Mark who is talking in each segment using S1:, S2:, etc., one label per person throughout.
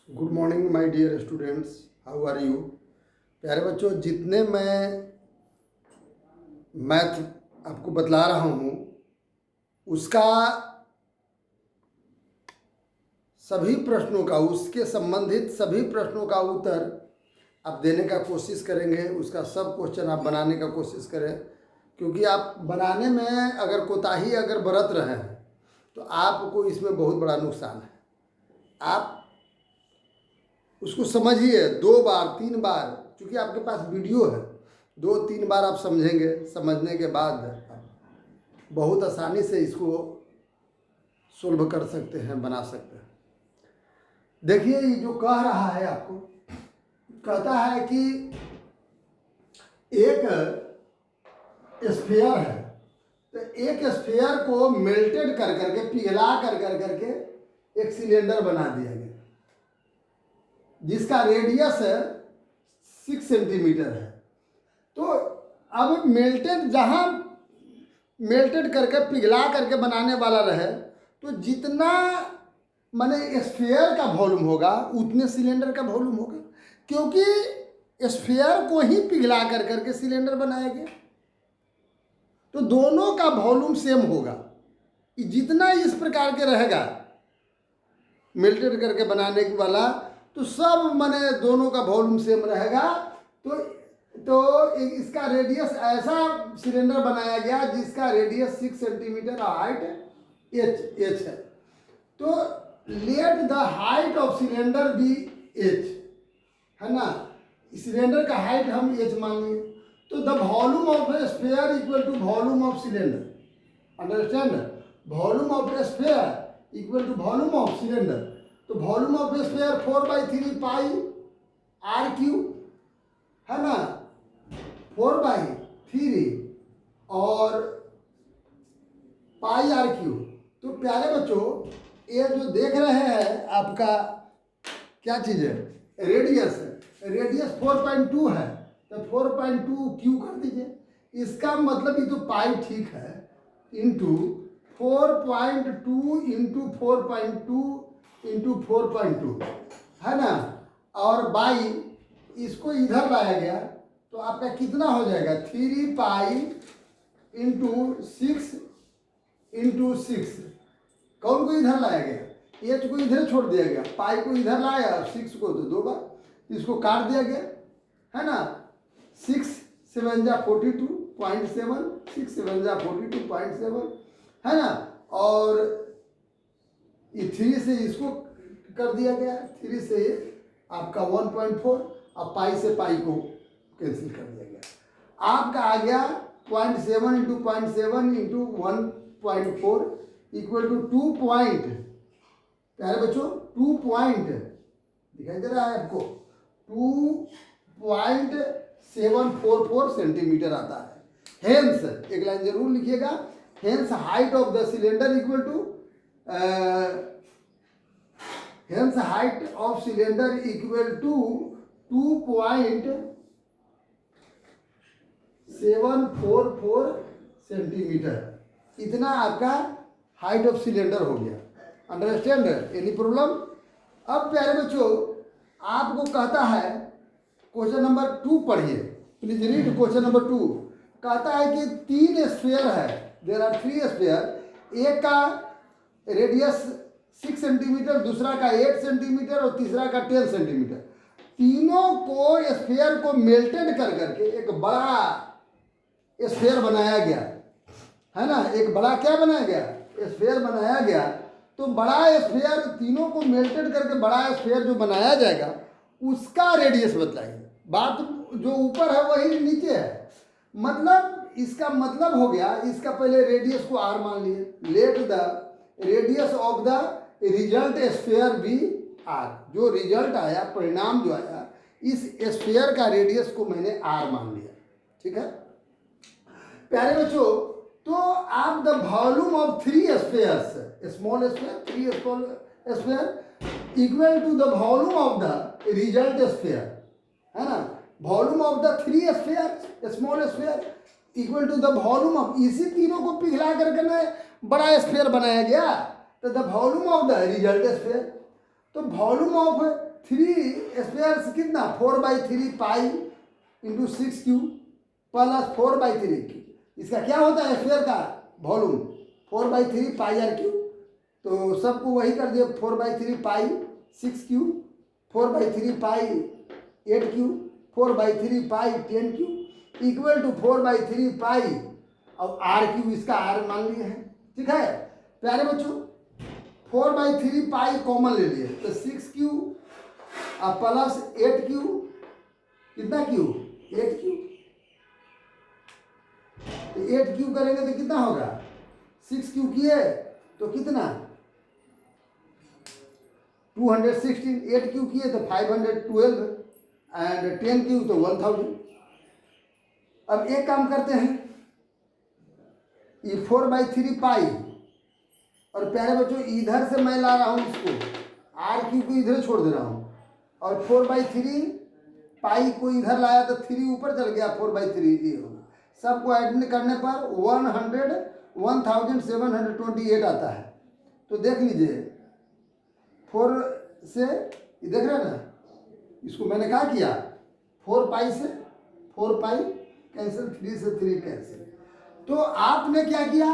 S1: Good morning my dear students, how are you. प्यारे बच्चों, जितने मैं मैथ आपको बतला रहा हूँ उसका सभी प्रश्नों का, उसके संबंधित सभी प्रश्नों का उत्तर आप देने का कोशिश करेंगे। उसका सब क्वेश्चन आप बनाने का कोशिश करें, क्योंकि आप बनाने में अगर कोताही अगर बरत रहे हैं तो आपको इसमें बहुत बड़ा नुकसान है। आप उसको समझिए 2 बार 3 बार, क्योंकि आपके पास वीडियो है, 2-3 बार आप समझेंगे। समझने के बाद आप बहुत आसानी से इसको सोल्व कर सकते हैं, बना सकते हैं। देखिए, ये जो कह रहा है आपको, कहता है कि एक स्फीयर है, तो एक स्फीयर को मेल्टेड कर करके, पिघला कर करके एक सिलेंडर बना दिया गया जिसका रेडियस 6 सेंटीमीटर है। तो अब जहाँ मेल्टेड करके पिघला करके बनाने वाला रहे, तो जितना माने स्फीयर का वॉल्यूम होगा उतने सिलेंडर का वॉल्यूम होगा, क्योंकि स्फीयर को ही पिघला कर करके सिलेंडर बनाया गया। तो दोनों का वॉल्यूम सेम होगा। जितना इस प्रकार के रहेगा मेल्टेड करके बनाने वाला, तो सब माने दोनों का वॉल्यूम सेम रहेगा। तो इसका रेडियस, ऐसा सिलेंडर बनाया गया जिसका रेडियस 6 सेंटीमीटर, हाइट एच है। तो let the height of cylinder be H, है ना। सिलेंडर का हाइट हम एच मान लिए, तो the volume of a sphere equal to volume of cylinder. Understand? Volume of a sphere equal to volume of cylinder. तो volume of a sphere 4/3 pi r cube, है ना, 4/3 और पाई आर क्यू। तो प्यारे बच्चों, ये जो देख रहे हैं आपका क्या चीज़ है, रेडियस है। रेडियस 4.2 है, तो 4.2 क्यू कर दीजिए। इसका मतलब ये तो पाई ठीक है, इंटू 4.2 इंटू 4.2 है ना, और बाई इसको इधर लाया गया, तो आपका कितना हो जाएगा, 3 पाई इंटू 6 कौन को इधर लाया गया, एच को इधर छोड़ दिया गया, पाई को इधर लाया, 6 को तो 2 बार इसको काट दिया गया, है ना। 6 7 जा 42.7, 6 7 जा 42.7, है ना। और ये 3 से इसको कर दिया गया, 3 से आपका 1.4, और पाई से पाई को कैंसिल कर दिया गया। आपका आ गया 0.7 into 0.7 into 1.4 equal to 2 point, प्यारे बच्चों 2 पॉइंट दिखाई दे रहा है आपको, 2.744 सेंटीमीटर आता है। हेंस, एक लाइन जरूर लिखिएगा, hence height of the cylinder equal to hence height of cylinder equal to 2.744 centimetre. इतना आपका हाइट ऑफ सिलेंडर हो गया। अंडरस्टैंड? Any problem? अब प्यारे बच्चों, आपको कहता है क्वेश्चन नंबर 2 पढ़िए, प्लीज रीड क्वेश्चन नंबर 2। कहता है कि 3 स्फीयर है, देयर आर 3 स्फीयर। एक का रेडियस 6 सेंटीमीटर, दूसरा का 8 सेंटीमीटर और तीसरा का 10 सेंटीमीटर। तीनों को स्फीयर को मेल्टेड कर करके एक बड़ा स्फीयर बनाया गया, है ना। एक बड़ा क्या बनाया गया, स्फीयर बनाया गया। तो बड़ा स्फीयर, तीनों को मेल्टेड करके बड़ा स्फीयर जो बनाया जाएगा उसका रेडियस बताइए। बात जो ऊपर है वही नीचे है, मतलब इसका मतलब हो गया, इसका पहले रेडियस को आर मान लिए। Let the radius of the result sphere be R. जो रिजल्ट आया, परिणाम जो आया, इस स्फीयर का रेडियस को मैंने आर मान लिया। ठीक है प्यारे बच्चों, तो आप the volume of 3 spheres, small sphere, 3 small sphere equal to the volume of the result sphere, है ना। Volume of the 3 sphere, small sphere equal to the volume of, इसी तीनों को पिघला करके बड़ा स्फीयर बनाया गया, तो the volume of the result sphere. तो वॉल्यूम ऑफ 3 स्क्वायर कितना 4/3 pi into 6Q plus 4/3 Q। इसका क्या होता है स्क्वायर का वॉल्यूम 4/3 पाई आर क्यू। तो सबको वही कर दिए 4/3 पाई 6Q 4/3 pi 8Q 4/3 pi 10Q equal to 4/3 पाई। अब आर क्यू इसका आर मान लिए हैं, ठीक है प्यारे बच्चों। 4/3 पाई कॉमन ले लिए तो 6Q प्लस 8Q कितना Q 8Q। तो 8Q करेंगे तो कितना होगा 6Q किए तो कितना 216 8Q किए तो 512 एंड 10Q तो 1000। अब एक काम करते हैं ये 4/3 पाई और प्यारे बच्चों इधर से मैं ला रहा हूँ इसको RQ को इधर छोड़ दे रहा हूँ और 4/3 पाई को इधर लाया तो 3 ऊपर चल गया 4/3 ये होगा। सबको ऐड करने पर 1728 आता है। तो देख लीजिए 4 से ये देख रहे हैं ना, इसको मैंने क्या किया 4 पाई से 4 पाई कैंसिल 3 से 3 कैंसिल। तो आपने क्या किया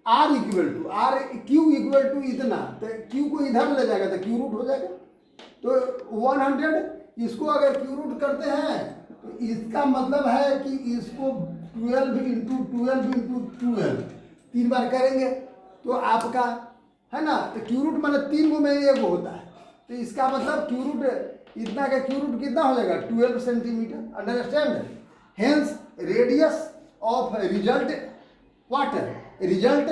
S1: R equal to R Q equal to इतना तो क्यू को इधर ले जाएगा तो क्यू रूट हो जाएगा। तो 100 इसको अगर क्यू रूट करते हैं तो इसका मतलब है कि इसको 12 इंटू 12 3 बार करेंगे तो आपका है ना। तो क्यू रूट मतलब 3 गो में एक होता है। तो इसका मतलब क्यू रूट इतना का क्यू रूट कितना हो जाएगा 12 centimetre. Understand. Hence radius of result water result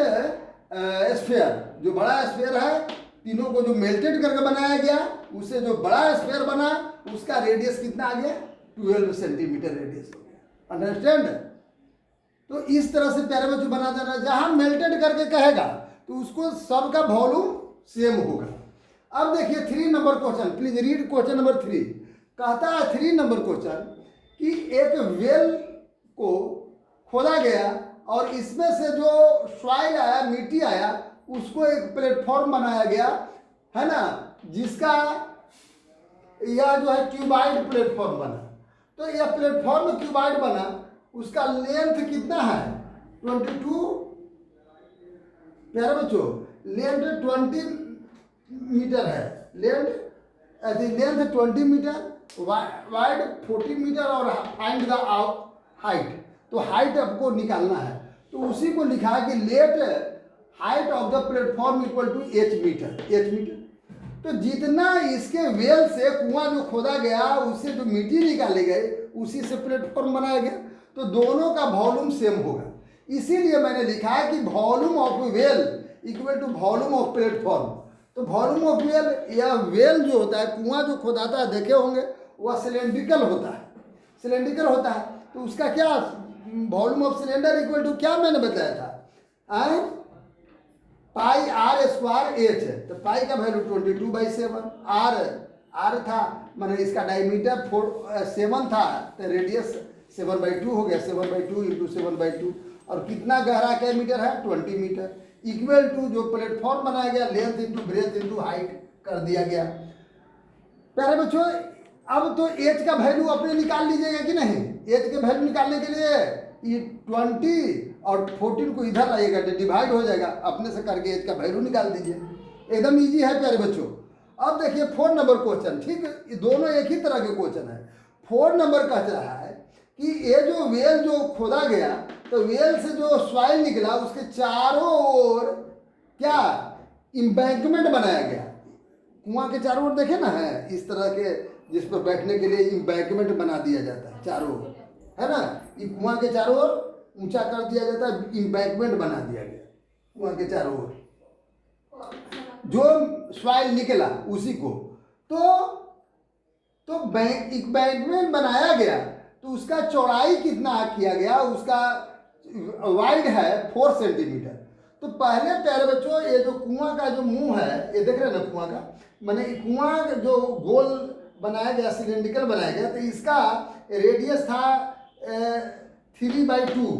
S1: sphere जो बड़ा स्फीयर है तीनों को जो मेल्टेड करके बनाया गया उससे जो बड़ा स्फीयर बना उसका रेडियस कितना आ गया 12 सेंटीमीटर रेडियस हो गया। अंडरस्टैंड। तो इस तरह से प्यारे बच्चों बना देना जहां मेल्टेड करके कहेगा तो उसको सबका वॉल्यूम सेम होगा। अब देखिए 3 number question please read question number 3। कहता है 3 नंबर क्वेश्चन कि एक वेल को खोदा गया और इसमें से जो सॉइल आया मिट्टी आया उसको एक प्लेटफॉर्म बनाया गया है ना, जिसका यह जो है क्यूबाइड प्लेटफॉर्म बना। तो यह प्लेटफॉर्म क्यूबाइड बना उसका लेंथ कितना है 22 प्यारे बच्चों लेंथ 20 मीटर है। लेंथ 20 मीटर वाइड 40 मीटर और फाइंड द हाइट। तो हाइट आपको निकालना है तो उसी को लिखा है कि let height of the platform equal to h metre. तो जितना इसके वेल से कुआं जो खोदा गया उससे जो मिट्टी निकाले गए उसी से प्लेटफॉर्म बनाया गया। तो दोनों का वॉल्यूम सेम होगा। इसीलिए मैंने लिखा है कि volume of well equal to volume of platform. तो वॉल्यूम ऑफ वेल या वेल जो होता है कुआं जो खोदाता है देखे होंगे वह सिलेंड्रिकल होता है। तो उसका क्या volume of cylinder equal to क्या मैंने बताया था पाई आर स्क्वायर एच है। तो पाई का वैल्यू 22/7 आर था मैंने इसका डायमीटर 7 था तो रेडियस 7/2 हो गया 7/2 इंटू 7/2 और कितना गहरा क्या मीटर है 20 मीटर इक्वल टू जो प्लेटफॉर्म बनाया गया length into breadth into height कर दिया गया। प्यारे बच्चों अब तो एच का वैल्यू अपने निकाल लीजिएगा कि नहीं। एच के वैल्यू निकालने के लिए ये 20 और 14 को इधर लाइएगा तो डिवाइड हो जाएगा अपने से करके एच का वैल्यू निकाल दीजिए। एकदम इजी है प्यारे बच्चों। अब देखिए 4 नंबर क्वेश्चन ठीक ये दोनों एक ही तरह के क्वेश्चन है। 4 नंबर कह रहा है कि ये जो वेल जो खोदा गया तो वेल से जो सॉइल निकला उसके चारों ओर क्या इम्बैंकमेंट बनाया गया। कुआं के चारों ओर देखे ना है इस तरह के जिस पर बैठने के लिए इम्बैंकमेंट बना दिया जाता है चारों ओर है ना। ये कुआं के चारों ओर ऊंचा कर दिया जाता है इम्बैंकमेंट बना दिया गया कुआं के चारों ओर जो सॉइल निकला उसी को। तो इम्बैंकमेंट बनाया गया तो उसका चौड़ाई कितना किया गया उसका वाइड है 4 सेंटीमीटर। तो पहले प्यारे बच्चों ये जो कुआं का जो मुंह है ये देख रहे हैं ना कुआं का मैंने कुआं जो गोल बनाया गया सिलेंड्रिकल बनाया गया तो इसका रेडियस था 3/2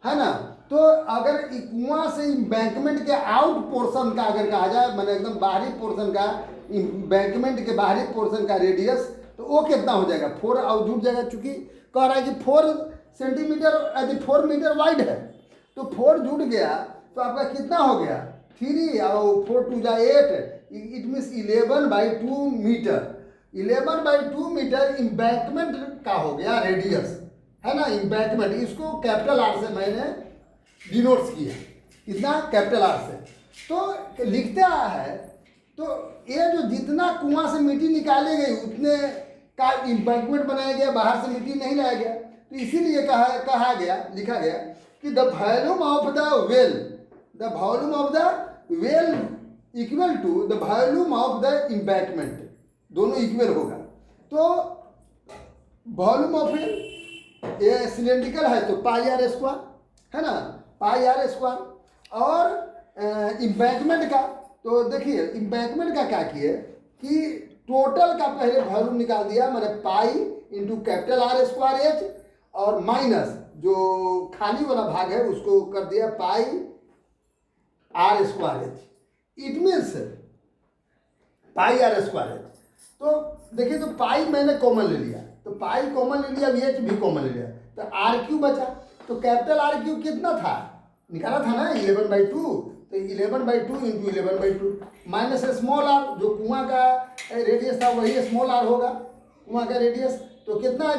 S1: है ना तो अगर कुआं से एम्बैंकमेंट के आउट पोर्शन का अगर कहा जाए, मैंने एकदम बाहरी पोर्शन का, एम्बैंकमेंट के बाहरी पोर्शन का रेडियस, तो वो कितना हो जाएगा 4, और जुट जाएगा, चूंकि कह रहा है कि 4 सेंटीमीटर यदि 4 मीटर वाइड है तो 4 जुट गया तो आपका कितना हो गया 3 और 4 2 जा 8, it means 11/2 metre. 11/2 metre embankment का हो गया रेडियस, है ना। एम्बैंकमेंट इसको कैपिटल आर से मैंने डिनोट्स किया, इतना कैपिटल आर से। तो लिखता है तो ये जो जितना कुआं से मिट्टी निकाली गई उतने का एम्बैंकमेंट बनाया गया, बाहर से मिट्टी नहीं लाया गया। तो इसीलिए कहा गया, लिखा गया कि the volume of the well, the volume of the well equal to the volume of the embankment, दोनों इक्वल होगा। तो वॉल्यूम ऑफ वेल ये सिलेंड्रिकल है तो पाई आर स्क्वायर, है ना, पाई आर स्क्वायर। और एम्बैंकमेंट का तो देखिए एम्बैंकमेंट का क्या किए कि टोटल का पहले वॉल्यूम निकाल दिया, मैंने pi into capital r square h, और माइनस जो खाली वाला भाग है उसको कर दिया pi are square h, it means pi are square h. तो देखिए तो पाई मैंने कॉमन ले लिया, तो पाई कॉमन ले लिया, एच भी कॉमन ले लिया, तो आर क्यू बचा। तो कैपिटल आर क्यू कितना था, निकाला था ना 11/2, तो 11/2 इंटू 11/2 माइनस स्मॉल आर, जो कुआं का रेडियस था वही स्मॉल आर होगा कुआं का रेडियस। तो कितना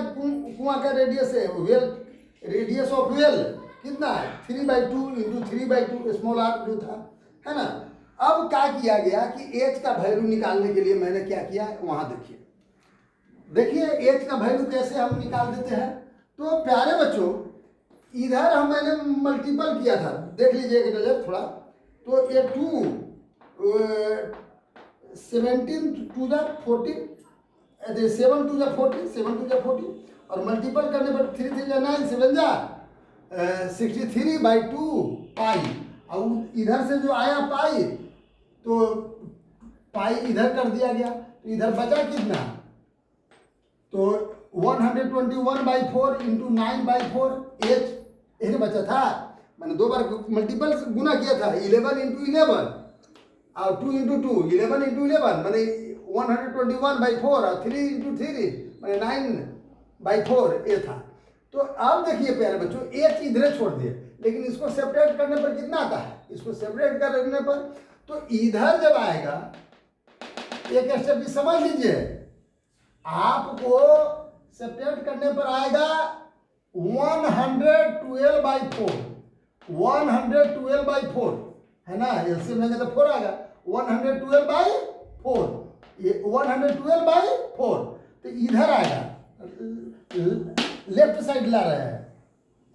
S1: कुआं का रेडियस है, वेल रेडियस ऑफ वेल कितना है 3/2 इंटू 3/2 स्मॉल आर जो था, है ना। अब क्या किया गया कि एच का वैल्यू निकालने के लिए मैंने क्या किया वहां देखिए एच का वैल्यू कैसे हम निकाल देते हैं। तो प्यारे बच्चों इधर हम मैंने मल्टीपल किया था, देख लीजिए एक नज़र थोड़ा। तो ये 2 17 2 जा 14, 7 2 जा 40, 7 2 जा 40, और मल्टीपल करने पर 3 3 जा 9, 7 जा 63/2 पाई। और इधर से जो आया पाई तो पाई इधर कर दिया गया, तो इधर बचा कितना, तो 121/4 इंटू 9/4 एच यही बचा था। मैंने 2 बार मल्टीपल गुना किया था, 11 इंटू 11 और 2 इंटू 2, 11 इंटू 11 मैंने 121/4 और 3 इंटू 3 मैंने 9/4 ये था। तो अब देखिए प्यारे बच्चों एच इधर छोड़ दिए, लेकिन इसको सेपरेट करने पर कितना आता है, इसको सेपरेट करने पर तो इधर जब आएगा एक स्टेप भी समझ लीजिए, आपको सेपरेट करने पर आएगा 112/4, 112/4, है ना, एलसीएम लेंगे तो 4 आएगा, 112/4, ये 112/4। तो इधर आएगा, लेफ्ट साइड ला रहा है,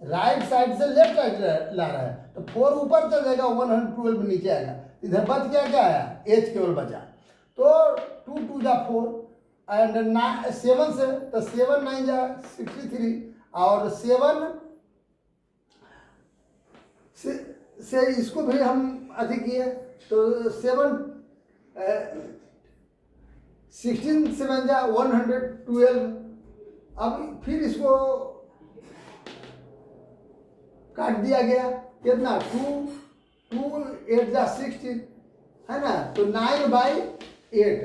S1: राइट साइड से लेफ्ट साइड ला रहा है, तो 4 ऊपर चल जाएगा, 112 नीचे आएगा। इधर बच गया क्या आया, एच केवल बचा। तो 2 2 जा 4 एंड 7 से, तो 7 9 जा 63, और 7 से इसको भी हम अधिक किए, तो 16 7 जा 112। अब फिर इसको काट दिया गया, कितना 2 8 जा 16, है ना। तो 9/8,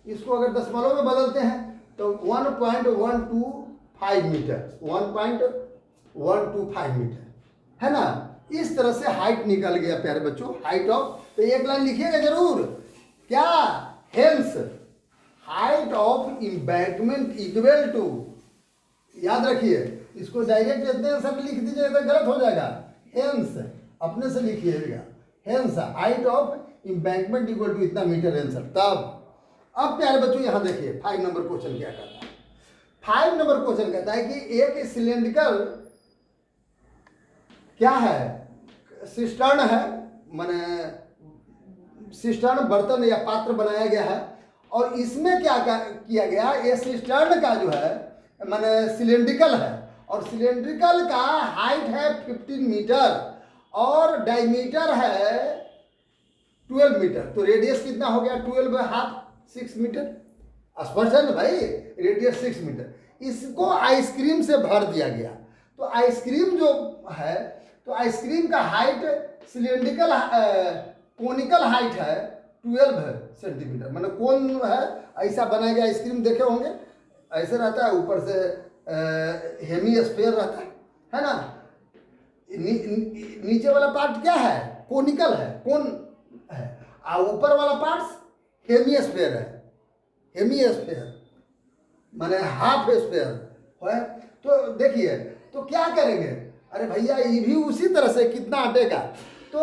S1: इसको अगर दशमलव में बदलते हैं तो 1.125 मीटर, 1.125 मीटर, है ना। इस तरह से हाइट निकल गया प्यारे बच्चों, हाइट ऑफ। तो एक लाइन लिखिएगा जरूर, क्या, hence height of embankment equal to, याद रखिए इसको डायरेक्ट इतने सब लिख दीजिएगा तो गलत हो जाएगा, हेंस अपने से लिखिएगा, hence height of embankment equal to इतना मीटर आंसर। तब अब प्यारे बच्चों यहां देखिए 5 नंबर क्वेश्चन क्या कहता है। 5 नंबर क्वेश्चन कहता है कि एक सिलेंड्रिकल क्या है, सिस्टर्न है, माने सिस्टर्न बर्तन या पात्र बनाया गया है, और इसमें क्या किया गया, ये सिस्टर्न का जो है माने सिलेंड्रिकल है, और सिलेंड्रिकल का हाइट है 15 मीटर और डायमीटर है 12 मीटर। तो रेडियस कितना हो गया, 12.5 6 मीटर, स्पष्ट है ना भाई, रेडियस 6 मीटर। इसको आइसक्रीम से भर दिया गया। तो आइसक्रीम जो है, तो तो आइसक्रीम का हाइट सिलेंड्रिकल कोनिकल हाइट है 12 सेंटीमीटर, मतलब कोन है ऐसा बना गया। आइसक्रीम देखे होंगे ऐसे रहता है, ऊपर से हेमीस्फीयर रहता है ना। नीचे वाला पार्ट क्या है, कोनिकल है, कोन है, और ऊपर वाला पार्ट हेमीस्फीयर है। हेमीस्फीयर माने हाफ स्फीयर है। तो देखिए, तो क्या करेंगे, अरे भैया ये भी उसी तरह से कितना अटेगा, तो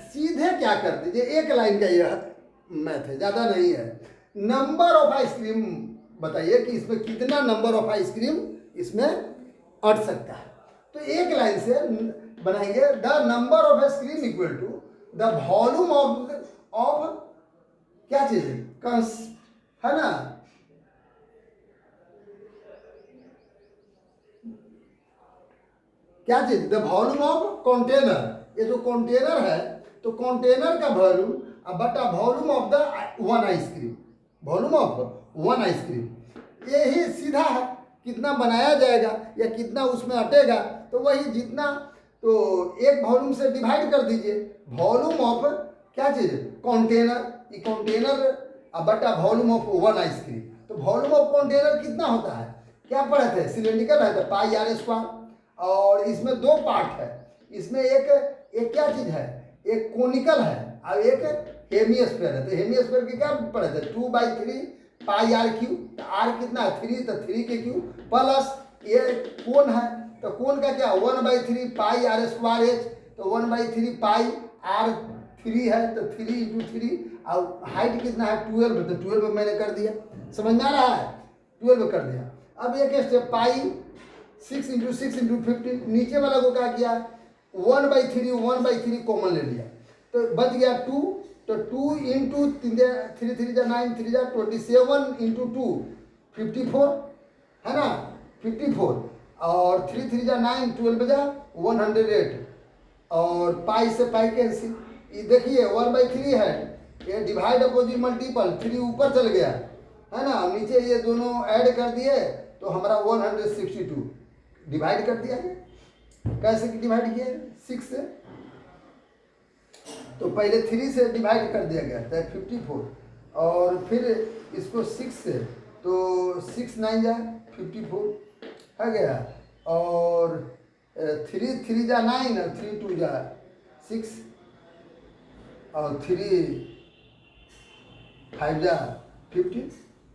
S1: सीधे क्या कर दीजिए, एक लाइन का यह मैथ है, ज़्यादा नहीं है। नंबर ऑफ आइसक्रीम बताइए कि इसमें कितना नंबर ऑफ आइसक्रीम इसमें अट सकता है। तो एक लाइन से बनाएंगे, the number of ice cream equal to the volume of क्या चीज है ना, क्या चीज, द वॉल्यूम ऑफ कंटेनर। ये जो कंटेनर है तो कंटेनर का वॉल्यूम बटा volume of the one ice cream, volume of one ice cream. यही सीधा है, कितना बनाया जाएगा या कितना उसमें अटेगा, तो वही जितना, तो एक वॉल्यूम से डिवाइड कर दीजिए। वॉल्यूम ऑफ क्या चीज, कंटेनर, ये कंटेनर बटा वॉल्यूम ऑफ वन आइसक्रीम। तो वॉल्यूम ऑफ कंटेनर कितना होता है, क्या पढ़े थे, सिलेंड्रिकल है तो पाई आर स्क्वायर। और इसमें दो पार्ट है, इसमें एक क्या चीज है, एक कोनिकल है और एक हेमीस्फीयर है। तो हेमीस्फीयर के क्या पढ़े थे, 2/3 पाई आर क्यू। तो आर कितना है 3, तो 3 के क्यू प्लस ये कोन है, तो कोन का क्या 1/3 पाई आर स्क्वायर एच। तो 1/3 पाई आर 3 है, तो 3 × 3, और हाइट कितना है 12, तो 12 मैंने कर दिया, समझ में आ रहा है, 12 कर दिया। अब एक स्टेप पाई 6 × 6 × 50, नीचे वाला को क्या किया 1/3 कॉमन ले लिया, तो बच गया 2। तो 2 × 3 3 जा 9 3 जा 27 × 2 54 है ना, 54, और 3 3 जा 9 12 जा 108, और पाई से पाई कैंसिल। ये देखिए 1/3 है, ये डिवाइड अपोजिट मल्टीपल, 3 ऊपर चल गया है ना, नीचे ये दोनों ऐड कर दिए तो हमारा 162 डिवाइड कर दिया। कैसे डिवाइड किए, 6 से, तो पहले 3 से डिवाइड कर दिया गया था 54, और फिर इसको 6 से, तो 6 9 जा 54 है गया, और 3 3 जा 9 और 3 2 जा 6, और 3 5 जा 50।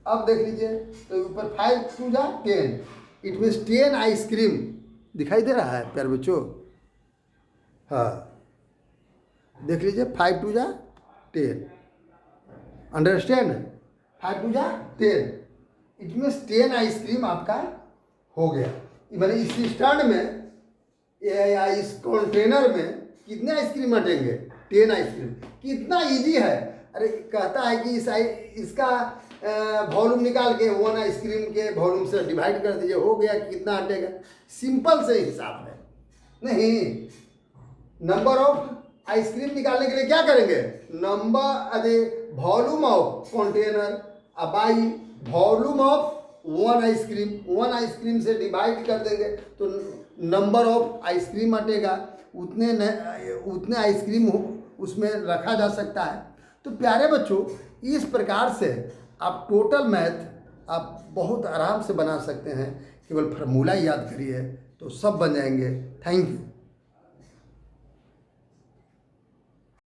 S1: अब देख लीजिए, तो ऊपर 5 2 जा 10, इट मीन्स 10 आइसक्रीम दिखाई दे रहा है प्यारे बच्चों। हाँ देख लीजिए, 5 2 जा 10, अंडरस्टैंड, 5 2 जा 10, इट मीन्स 10 आइसक्रीम आपका हो गया। मैंने इस स्टैंड में या इस कंटेनर में कितने आइसक्रीम हटेंगे, 10 आइसक्रीम। कितना इजी है, अरे कहता है कि इसका वॉल्यूम निकाल के 1 आइसक्रीम के वॉल्यूम से डिवाइड कर दीजिए, हो गया, कितना हटेगा, सिंपल से हिसाब है। नहीं, नंबर ऑफ आइसक्रीम निकालने के लिए क्या करेंगे, नंबर अरे volume of container by volume of one ice cream से डिवाइड कर देंगे तो नंबर ऑफ आइसक्रीम हटेगा, उतने आइसक्रीम उसमें रखा जा सकता है। तो प्यारे बच्चों, इस प्रकार से आप टोटल मैथ आप बहुत आराम से बना सकते हैं, केवल फार्मूला याद करिए तो सब बन जाएंगे। Thank you.